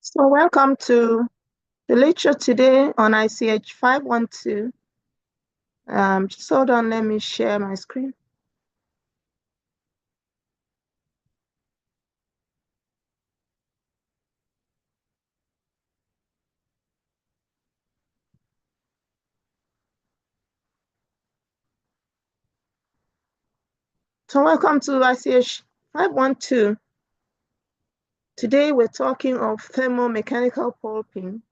So welcome to the lecture today on ICH 512. Just hold on, let me share my screen. So welcome to ICH 512. Today we're talking of thermomechanical pulping.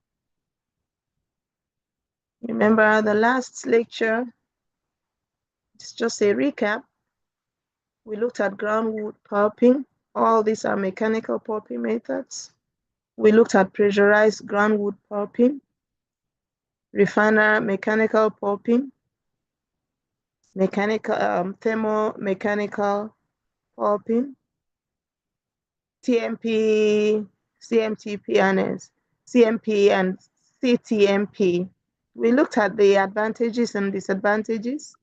Remember the last lecture, it's just a recap. We looked at groundwood pulping. All these are mechanical pulping methods. We looked at pressurized groundwood pulping, refiner mechanical pulping, thermomechanical pulping, TMP, CMTP, and CMP and CTMP. We looked at the advantages and disadvantages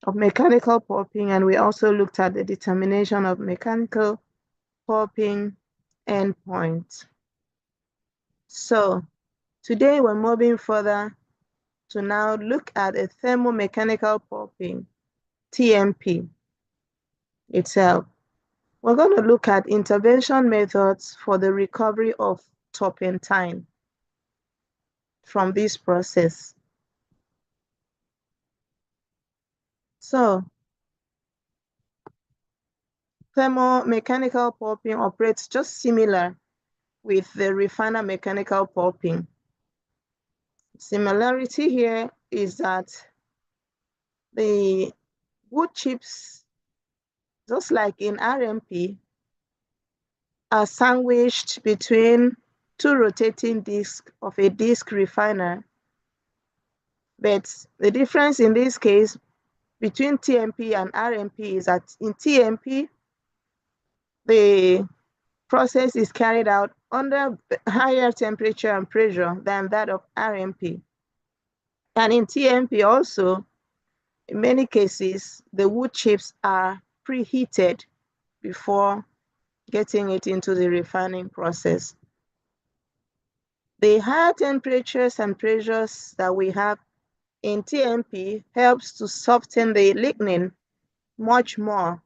of mechanical pulping, and we also looked at the determination of mechanical pulping endpoint. So today we're moving further to now look at a thermomechanical pulping, TMP itself. We're going to look at intervention methods for the recovery of turpentine from this process. So, thermomechanical pulping operates just similar with the refiner mechanical pulping. Similarity here is that the wood chips, just like in RMP, are sandwiched between two rotating discs of a disc refiner. But the difference in this case between TMP and RMP is that in TMP, the process is carried out under higher temperature and pressure than that of RMP. And in TMP also, in many cases, the wood chips are preheated before getting it into the refining process. The higher temperatures and pressures that we have in TMP helps to soften the lignin much more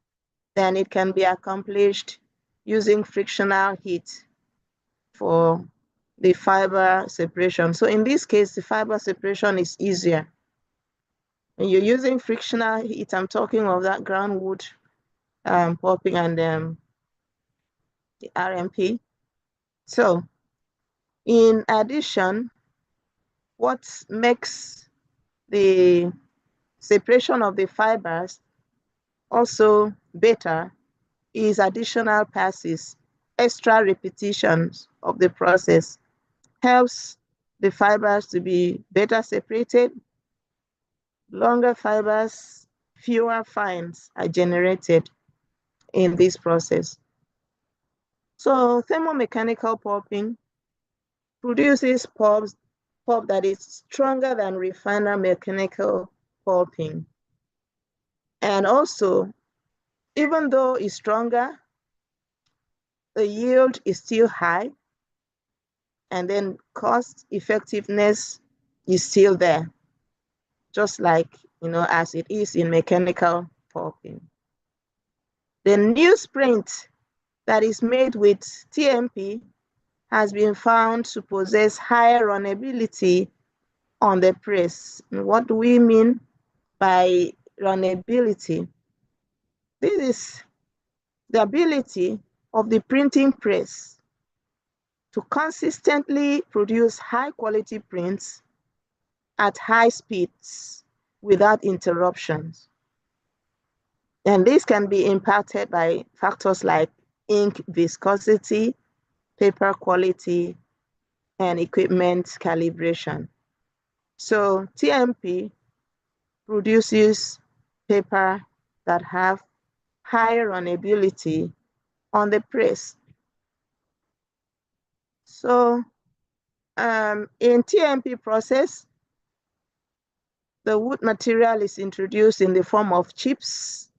than it can be accomplished using frictional heat for the fiber separation. So in this case, the fiber separation is easier. When you're using frictional heat, I'm talking of that groundwood pulping and the RMP. So in addition, what makes the separation of the fibers also better is additional passes, extra repetitions of the process helps the fibers to be better separated. Longer fibers, fewer fines are generated in this process. So thermomechanical pulping produces pulp that is stronger than refiner mechanical pulping. And also, even though it's stronger, the yield is still high, and then cost effectiveness is still there, just like, as it is in mechanical pulping. The newsprint that is made with TMP has been found to possess higher runnability on the press. And what do we mean by runnability? This is the ability of the printing press to consistently produce high quality prints at high speeds without interruptions. And this can be impacted by factors like ink viscosity, paper quality, and equipment calibration. So TMP produces paper that have higher runnability on the press. So in TMP process, the wood material is introduced in the form of chips,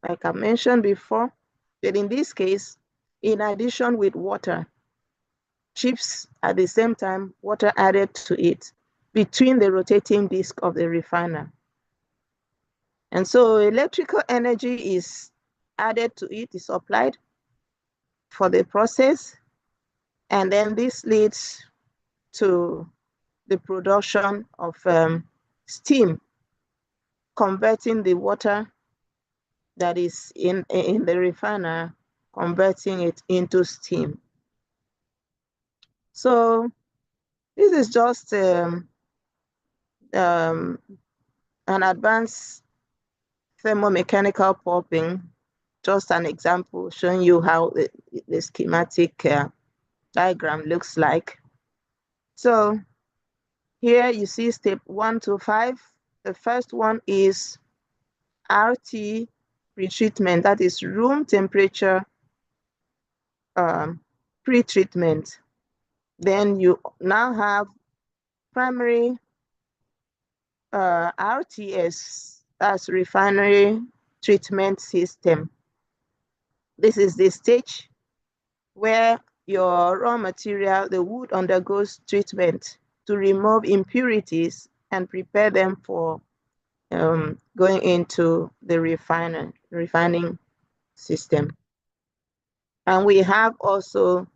like I mentioned before, but in this case, in addition with water. chips at the same time, water added to it between the rotating disc of the refiner. And so electrical energy is added to it, is applied for the process. And then this leads to the production of steam, converting the water that is in the refiner, converting it into steam. So this is just an advanced thermomechanical pulping, just an example showing you how the schematic diagram looks like. So here you see step 1 to 5. The first one is RT pretreatment, that is room temperature pretreatment. Then you now have primary RTS, that's refinery treatment system. This is the stage where your raw material, the wood, undergoes treatment to remove impurities and prepare them for going into the refining system. And we have also,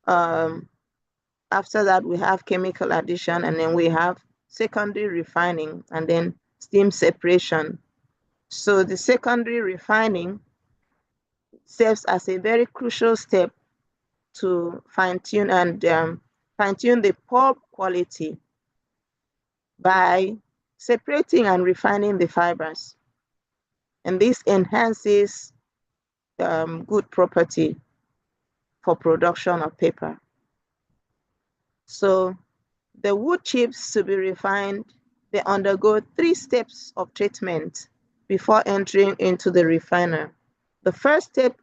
after that, we have chemical addition, and then we have secondary refining, and then steam separation. So the secondary refining serves as a very crucial step to fine-tune the pulp quality by separating and refining the fibers. And this enhances good property for production of paper. So the wood chips to be refined, they undergo 3 steps of treatment before entering into the refiner. The first step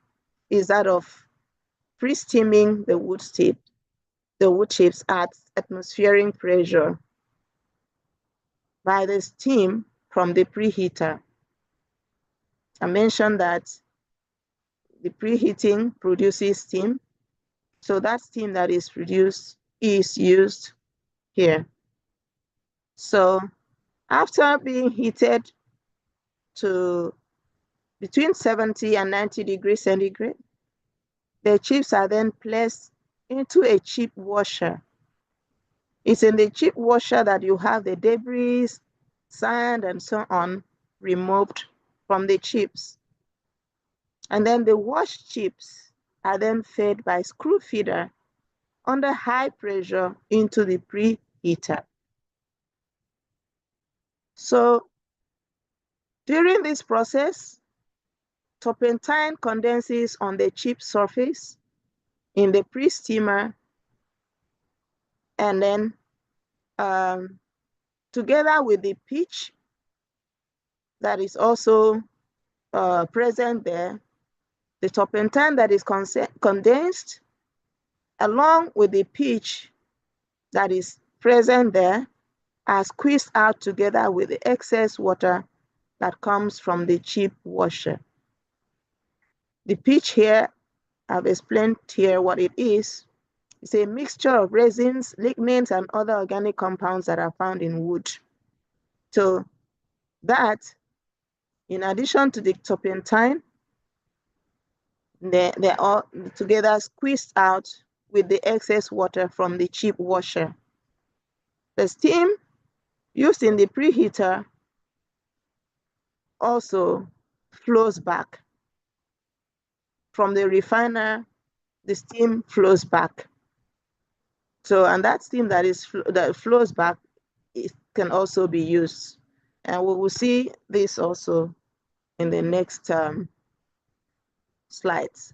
is that of pre-steaming the wood chips at atmospheric pressure by the steam from the preheater. I mentioned that the preheating produces steam. So that steam that is produced is used here. So after being heated to between 70 and 90 degrees centigrade, the chips are then placed into a chip washer. It's in the chip washer that you have the debris, sand, and so on removed from the chips. And then the washed chips are then fed by screw feeder under high pressure into the preheater. So during this process, turpentine condenses on the chip surface in the pre-steamer, and then together with the pitch that is also present there, the turpentine that is condensed along with the pitch that is present there are squeezed out together with the excess water that comes from the chip washer. The pitch here, I've explained here what it is. It's a mixture of resins, lignins, and other organic compounds that are found in wood. So that, in addition to the turpentine, they're all together squeezed out with the excess water from the chip washer. The steam used in the preheater also flows back. From the refiner, the steam flows back. So, and that steam that flows back, it can also be used. And we will see this also in the next slides.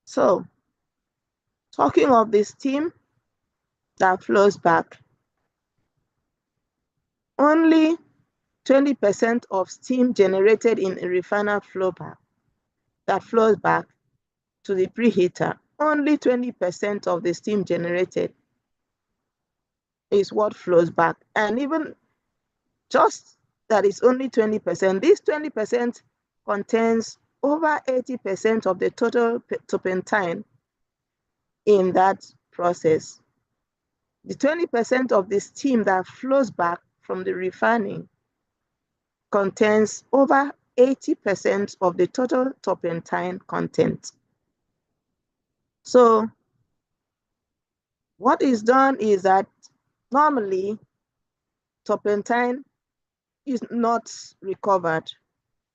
So, talking of the steam that flows back, only 20% of steam generated in a refiner that flows back to the preheater. Only 20% of the steam generated is what flows back. And even just that is only 20%. This 20% contains over 80% of the total turpentine in that process. The 20% of the steam that flows back from the refining contains over 80% of the total turpentine content. So what is done is that normally turpentine is not recovered.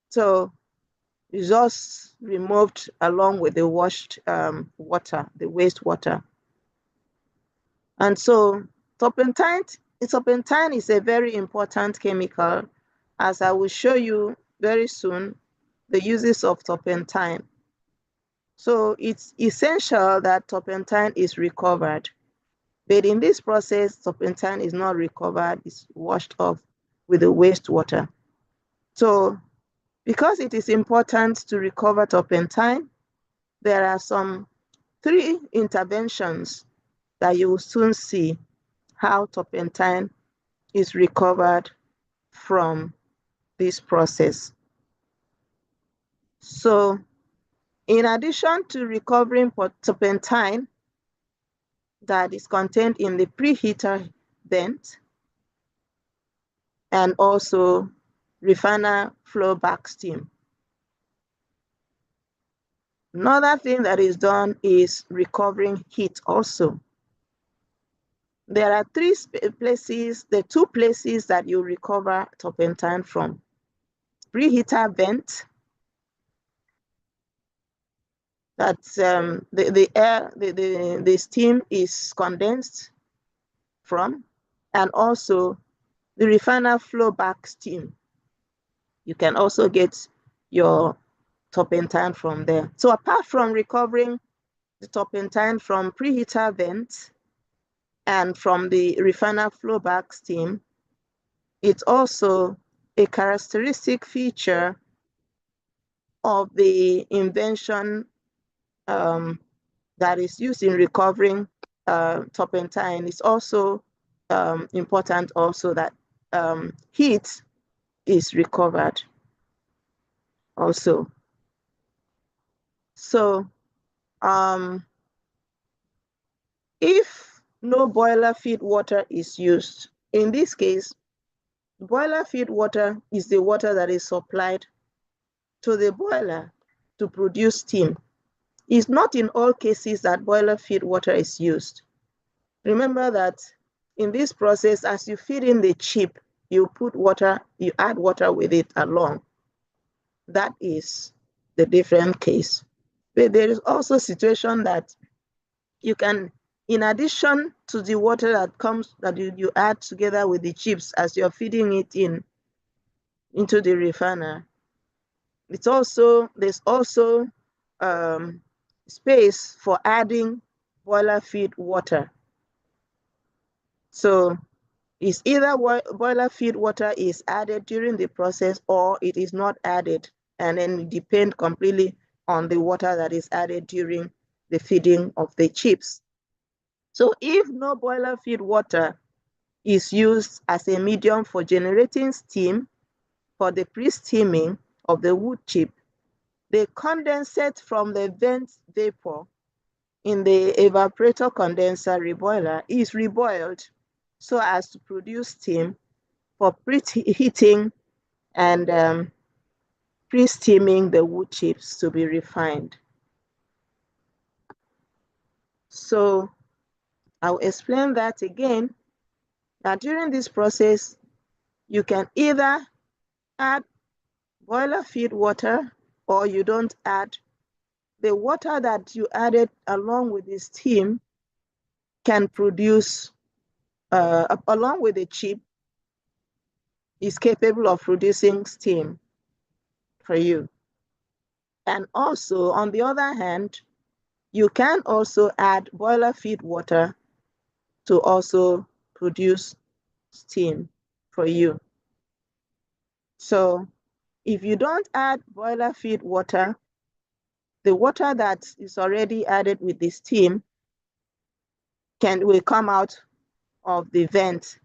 So it's just removed along with the washed water, the wastewater. And so turpentine is a very important chemical, as I will show you very soon, the uses of turpentine. So it's essential that turpentine is recovered. But in this process, turpentine is not recovered, it's washed off with the wastewater. So because it is important to recover turpentine, there are some 3 interventions that you will soon see how turpentine is recovered from this process. So in addition to recovering turpentine that is contained in the preheater vent and also refiner flowback steam, another thing that is done is recovering heat also. There are 3 places, the 2 places that you recover turpentine from. Preheater vent, that the steam is condensed from, and also the refiner flowback steam. You can also get your turpentine from there. So apart from recovering the turpentine from preheater vent and from the refiner flowback steam, it's also a characteristic feature of the invention that is used in recovering turpentine. It's also important also that heat is recovered also. So if no boiler feed water is used, in this case, boiler feed water is the water that is supplied to the boiler to produce steam. It's not in all cases that boiler feed water is used. Remember that in this process, as you feed in the chip, you put water, you add water with it along. That is the different case. But there is also a situation that you can, in addition to the water that comes, that you add together with the chips as you're feeding it into the refiner, there's also space for adding boiler feed water. So it's either boiler feed water is added during the process or it is not added, and then it depends completely on the water that is added during the feeding of the chips. So if no boiler feed water is used as a medium for generating steam for the pre-steaming of the wood chip, the condensate from the vent vapor in the evaporator condenser reboiler is reboiled so as to produce steam for preheating and pre-steaming the wood chips to be refined. So I'll explain that again. Now during this process, you can either add boiler feed water or you don't add. The water that you added along with the steam can produce, along with the chip, is capable of producing steam for you. And also, on the other hand, you can also add boiler feed water to also produce steam for you. So if you don't add boiler feed water, the water that is already added with the steam will come out of the vent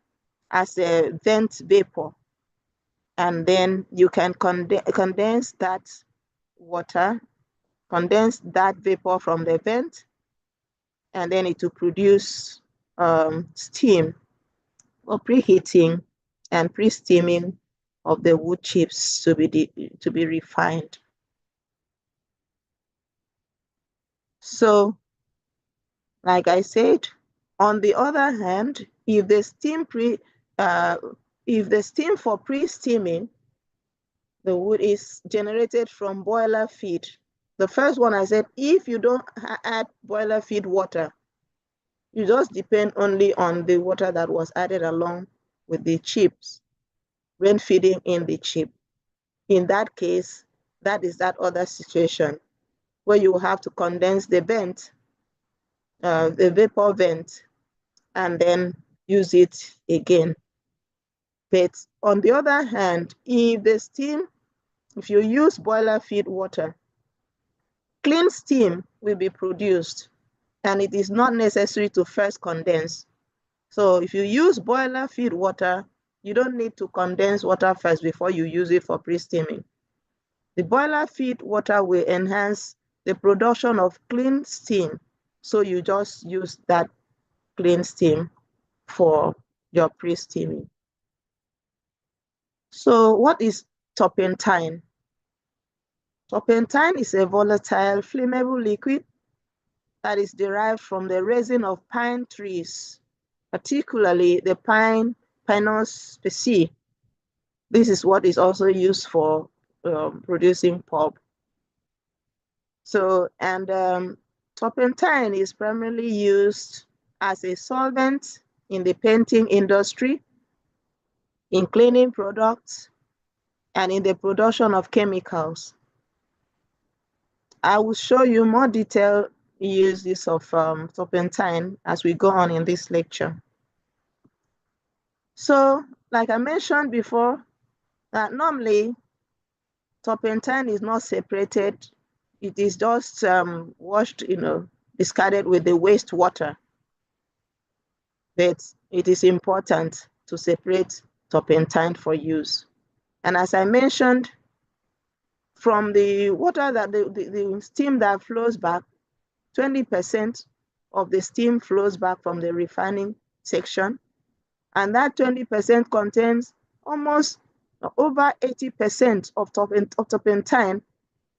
as a vent vapor. And then you can condense that water, condense that vapor from the vent, and then it will produce steam or preheating and pre-steaming of the wood chips to be refined. So, like I said, on the other hand, if the steam for pre-steaming the wood is generated from boiler feed, the first one I said, if you don't add boiler feed water, you just depend only on the water that was added along with the chips when feeding in the chip. In that case, that is that other situation where you have to condense the vent, the vapor vent, and then use it again. But on the other hand, if you use boiler feed water, clean steam will be produced, and it is not necessary to first condense. So if you use boiler feed water, you don't need to condense water first before you use it for pre-steaming. The boiler feed water will enhance the production of clean steam. So you just use that clean steam for your pre-steaming. So what is turpentine? Turpentine is a volatile, flammable liquid that is derived from the resin of pine trees, particularly the Pinus species. This is what is also used for producing pulp. So, and turpentine is primarily used as a solvent in the painting industry, in cleaning products, and in the production of chemicals. I will show you more detailed uses of turpentine as we go on in this lecture. So, like I mentioned before, that normally turpentine is not separated. It is just washed, discarded with the wastewater. But it is important to separate turpentine for use. And as I mentioned, from the water that the steam that flows back, 20% of the steam flows back from the refining section. And that 20% contains almost over 80% of turpentine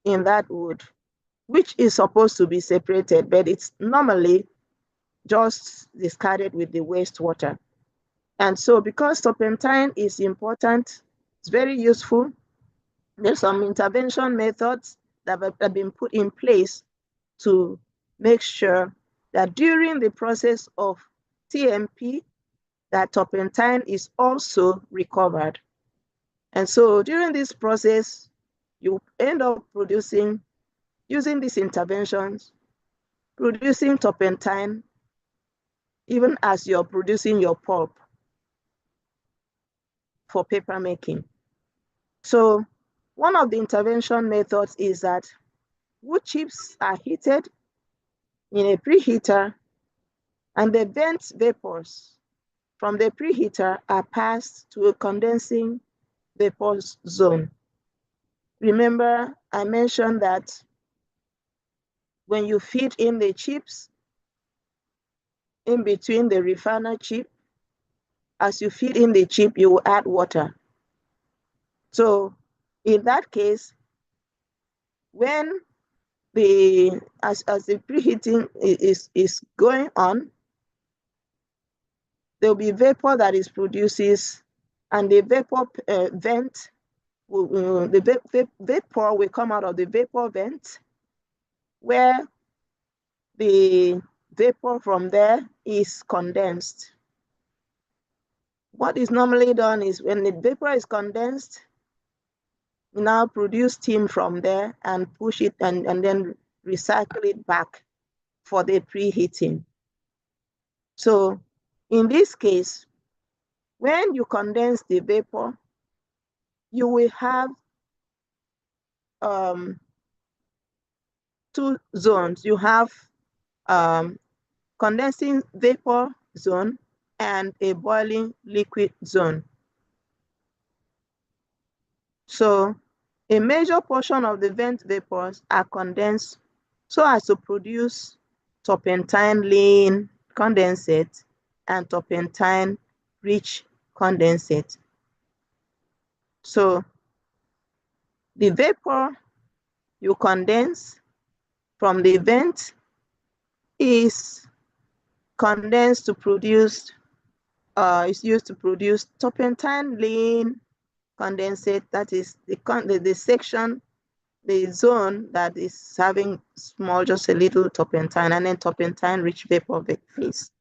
in that wood, which is supposed to be separated, but it's normally just discarded with the wastewater. And so because turpentine is important, it's very useful, there's some intervention methods that have been put in place to make sure that during the process of TMP, that turpentine is also recovered. And so during this process, you end up producing, using these interventions, producing turpentine, even as you're producing your pulp for paper making. So one of the intervention methods is that wood chips are heated in a preheater, and the vent vapors from the preheater are passed to a condensing vapor zone. Remember, I mentioned that when you feed in the chips, in between the refiner chip, as you feed in the chip, you will add water. So in that case, when as the preheating is going on, there will be vapor that is produces, and the vapor vent, the vapor will come out of the vapor vent, where the vapor from there is condensed. What is normally done is when the vapor is condensed, you now produce steam from there and push it and then recycle it back for the preheating. So in this case, when you condense the vapor, you will have two zones. You have condensing vapor zone and a boiling liquid zone. So a major portion of the vent vapors are condensed so as to produce turpentine-lean condensate and turpentine-rich condensate. So the vapor you condense from the vent is condensed to produce, is used to produce turpentine-lean condensate. That is the section, the zone that is having small, just a little turpentine, and then turpentine-rich vapor phase.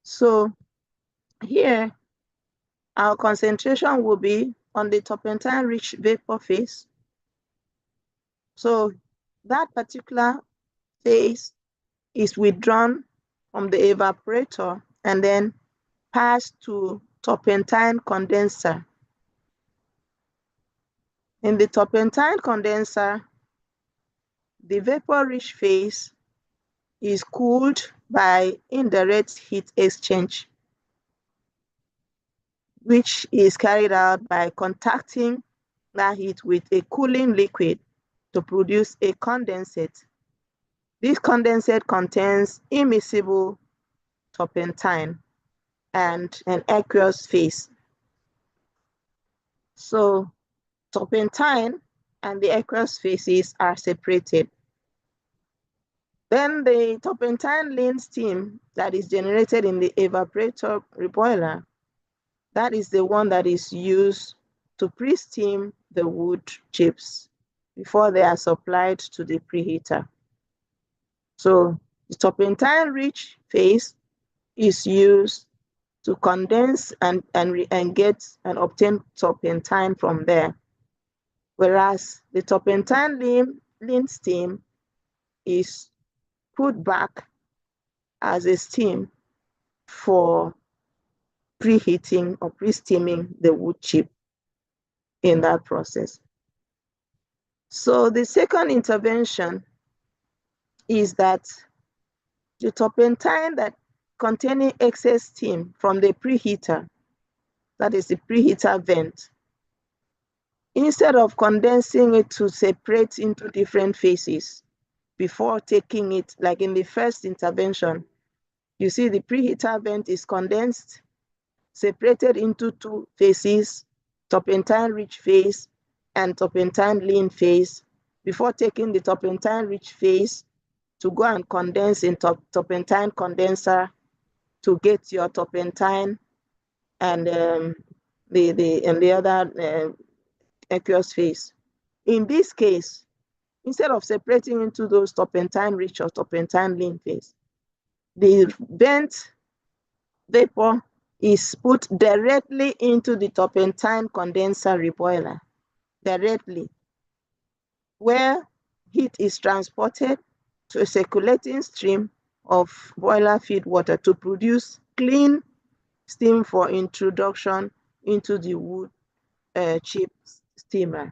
So here, our concentration will be on the turpentine-rich vapor phase. So that particular phase is withdrawn from the evaporator and then passed to turpentine condenser. In the turpentine condenser, the vapor-rich phase is cooled by indirect heat exchange, which is carried out by contacting that heat with a cooling liquid to produce a condensate. This condensate contains immiscible turpentine and an aqueous phase. So turpentine and the aqueous phases are separated. Then the turpentine-lean steam that is generated in the evaporator reboiler, that is the one that is used to pre-steam the wood chips before they are supplied to the preheater. So the turpentine-rich phase is used to condense and get and obtain turpentine from there. Whereas the turpentine-lean steam is put back as a steam for preheating or pre-steaming the wood chip in that process. So the second intervention is that the turpentine that containing excess steam from the preheater, that is the preheater vent, instead of condensing it to separate into different phases before taking it, like in the first intervention, you see the preheater vent is condensed, separated into two phases, turpentine-rich phase and turpentine-lean phase, before taking the turpentine-rich phase to go and condense in turpentine condenser to get your turpentine and the other aqueous phase. In this case, instead of separating into those turpentine-rich or turpentine-lean phase, the vent vapor is put directly into the turpentine condenser reboiler, directly, where heat is transported to a circulating stream of boiler feed water to produce clean steam for introduction into the wood chip steamer.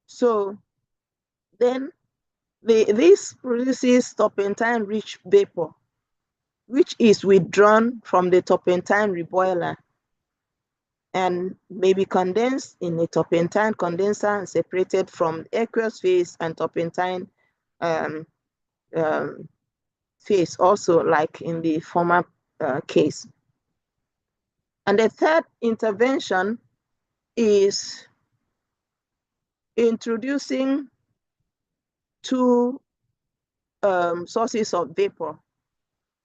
So then this produces turpentine-rich vapor, which is withdrawn from the turpentine reboiler and may be condensed in a turpentine condenser and separated from aqueous phase and turpentine phase, also like in the former case. And the third intervention is introducing two sources of vapor,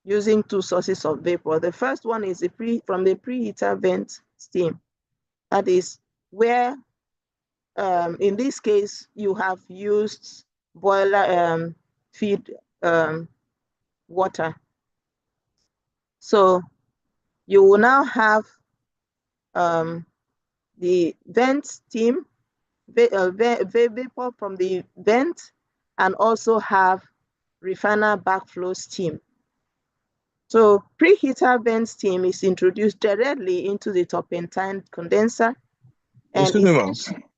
using two sources of vapor. The first one is from the preheater vent steam. That is where, in this case, you have used boiler feed water. So you will now have the vent steam, vapor from the vent, and also have refiner backflow steam. So preheater vent steam is introduced directly into the turpentine condenser. And excuse me, ma'am.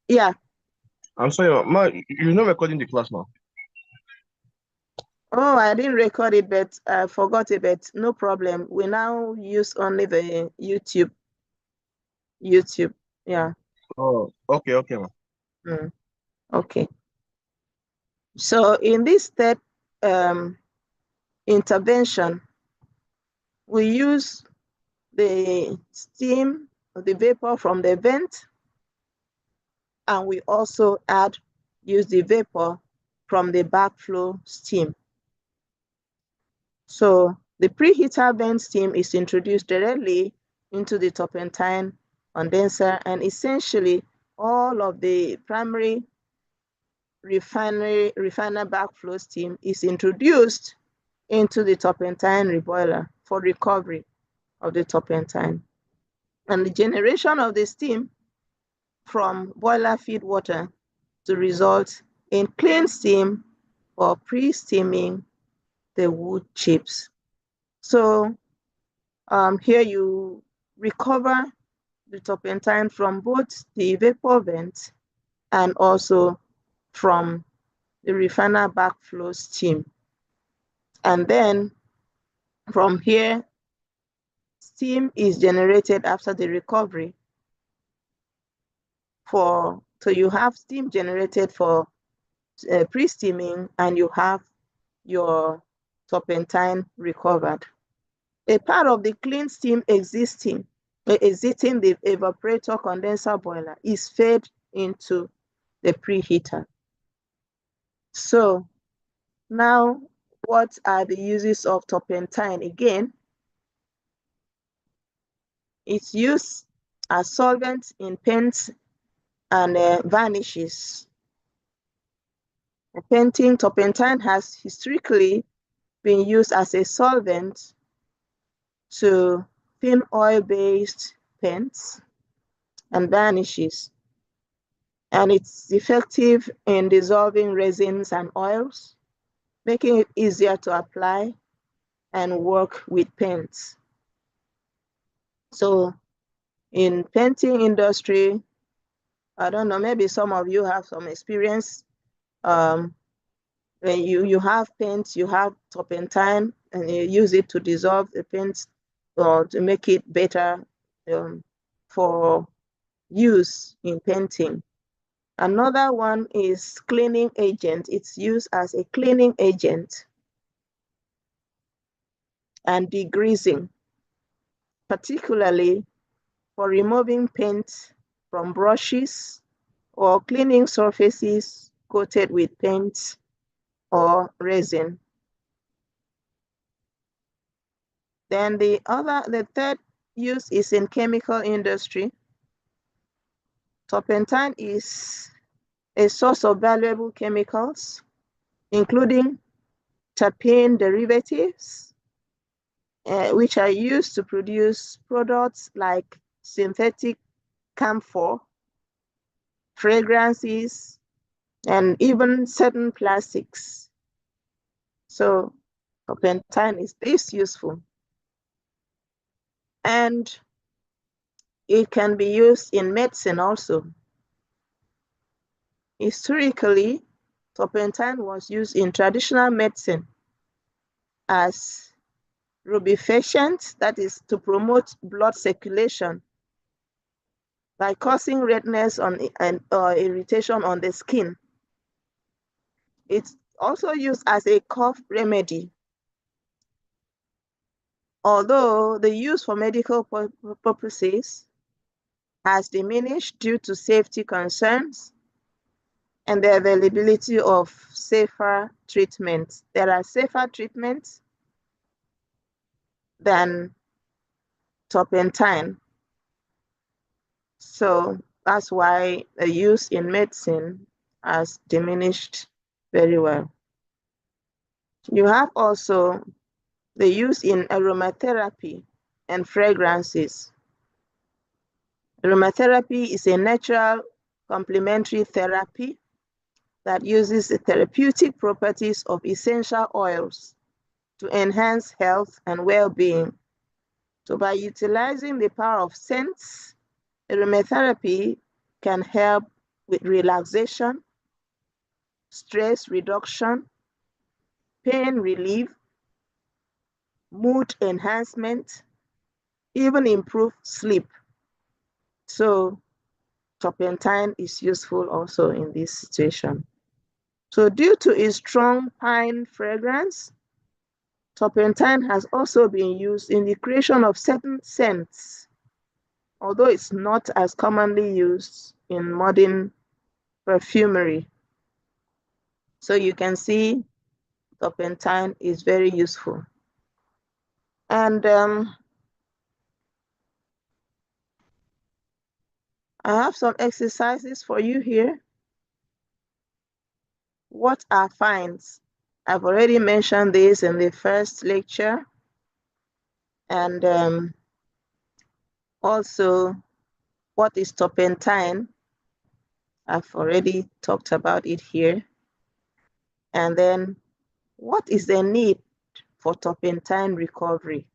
Yeah. I'm sorry, ma'am. You're not recording the class now. Oh, I didn't record it, but I forgot it, but no problem. We now use only the YouTube. Yeah. Oh, okay, ma'am. Okay. So in this third intervention, we use the steam or the vapor from the vent, and we also use the vapor from the backflow steam. So the preheater vent steam is introduced directly into the turpentine condenser, and essentially all of the primary refiner backflow steam is introduced into the turpentine reboiler for recovery of the turpentine. And the generation of the steam from boiler feed water to result in clean steam for pre-steaming the wood chips. So here you recover the turpentine from both the vapor vent and also from the refiner backflow steam. And then from here, steam is generated after the recovery so you have steam generated for pre-steaming, and you have your turpentine recovered. A part of the clean steam exiting the evaporator condenser boiler is fed into the preheater. So now, what are the uses of turpentine? Again, it's used as solvent in paints and varnishes. Painting, turpentine has historically been used as a solvent to thin oil-based paints and varnishes, and it's effective in dissolving resins and oils, making it easier to apply and work with paints. So in painting industry, I don't know, maybe some of you have some experience. When you have paint, you have turpentine, and you use it to dissolve the paint or to make it better for use in painting. Another one is cleaning agent. It's used as a cleaning agent and degreasing, particularly for removing paint from brushes or cleaning surfaces coated with paint or resin. Then the third use is in chemical industry. Turpentine is a source of valuable chemicals, including terpene derivatives, which are used to produce products like synthetic camphor, fragrances, and even certain plastics. So turpentine is this useful. And it can be used in medicine also. Historically, turpentine was used in traditional medicine as rubefacient, that is to promote blood circulation by causing redness or irritation on the skin. It's also used as a cough remedy. Although the use for medical purposes has diminished due to safety concerns and the availability of safer treatments. There are safer treatments than turpentine. So that's why the use in medicine has diminished very well. You have also the use in aromatherapy and fragrances. Aromatherapy is a natural complementary therapy that uses the therapeutic properties of essential oils to enhance health and well-being. So by utilizing the power of scents, aromatherapy can help with relaxation, stress reduction, pain relief, mood enhancement, even improve sleep. So turpentine is useful also in this situation. So due to its strong pine fragrance, Turpentine has also been used in the creation of certain scents, although it's not as commonly used in modern perfumery. So you can see turpentine is very useful. And I have some exercises for you here. What are fines? I've already mentioned this in the first lecture. And also, what is turpentine? I've already talked about it here. And then, what is the need for turpentine recovery?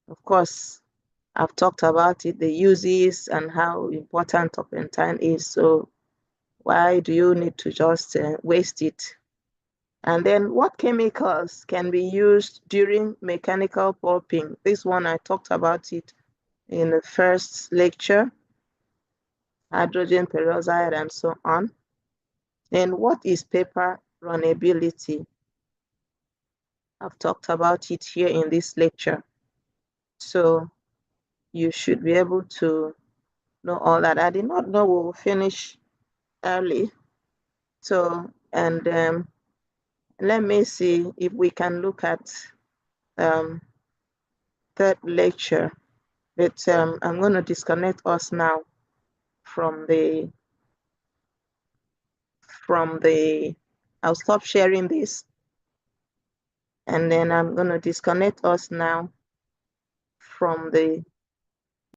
Of course, I've talked about it, the uses and how important turpentine is. So why do you need to just waste it? And then what chemicals can be used during mechanical pulping? This one, I talked about it in the first lecture, hydrogen peroxide and so on. And what is paper runnability? I've talked about it here in this lecture. So you should be able to know all that. I did not know we will finish early. So, and let me see if we can look at third lecture. But I'm going to disconnect us now from the, I'll stop sharing this. And then I'm going to disconnect us now from the